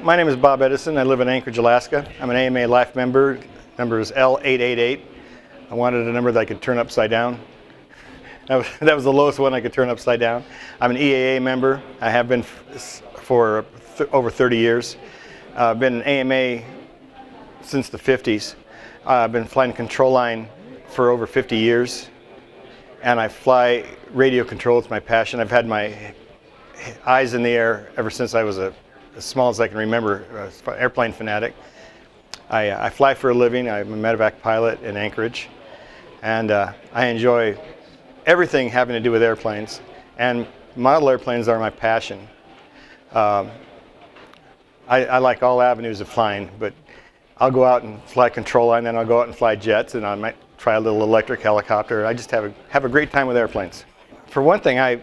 My name is Bob Edison. I live in Anchorage, Alaska. I'm an AMA Life member. Number is L888. I wanted a number that I could turn upside down. That was the lowest one I could turn upside down. I'm an EAA member. I have been for over 30 years. I've been an AMA since the 50s. I've been flying control line for over 50 years. And I fly radio control. It's my passion. I've had my eyes in the air ever since I was as small as I can remember, airplane fanatic. I fly for a living. I'm a medevac pilot in Anchorage. And I enjoy everything having to do with airplanes. And model airplanes are my passion. I like all avenues of flying, but I'll go out and fly control line, then I'll go out and fly jets, and I might try a little electric helicopter. I just have a great time with airplanes. For one thing, I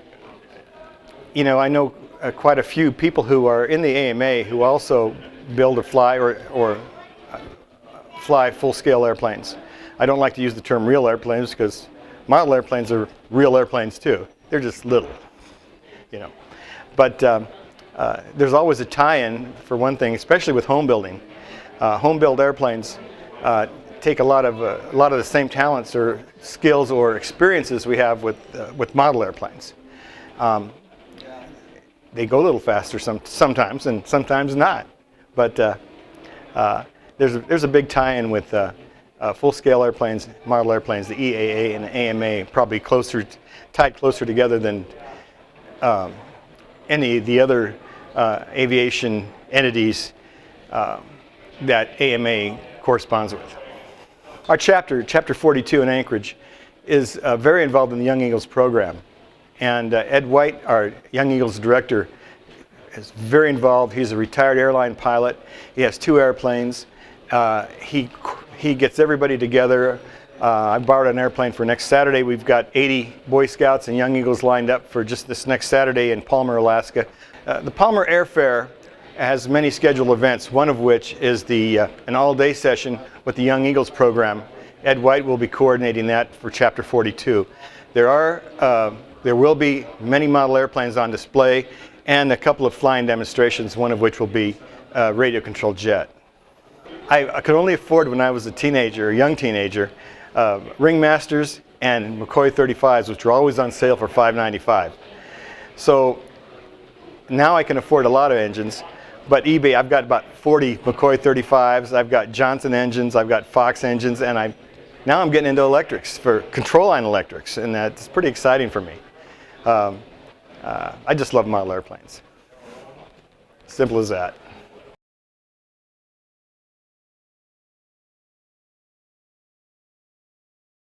know quite a few people who are in the AMA who also build or fly or fly full-scale airplanes. I don't like to use the term real airplanes because model airplanes are real airplanes too. They're just little, But there's always a tie-in for one thing, especially with home building. Home-built airplanes take a lot of the same talents or skills or experiences we have with model airplanes. They go a little faster sometimes, and sometimes not. But there's a big tie-in with full-scale airplanes, model airplanes. The EAA and the AMA probably tied closer together than any of the other aviation entities that AMA corresponds with. Our chapter 42 in Anchorage, is very involved in the Young Eagles program. And Ed White, our Young Eagles director, is very involved. He's a retired airline pilot. He has 2 airplanes. He gets everybody together. I borrowed an airplane for next Saturday. We've got 80 Boy Scouts and Young Eagles lined up for just this next Saturday in Palmer, Alaska. The Palmer Airfair has many scheduled events, one of which is an all-day session with the Young Eagles program. Ed White will be coordinating that for Chapter 42. There will be many model airplanes on display and a couple of flying demonstrations, one of which will be a radio-controlled jet. I could only afford, when I was a young teenager, Ringmasters and McCoy 35s, which were always on sale for $5.95. So now I can afford a lot of engines, but eBay, I've got about 40 McCoy 35s, I've got Johnson engines, I've got Fox engines, and now I'm getting into electrics, for control line electrics, and that's pretty exciting for me. I just love model airplanes. Simple as that.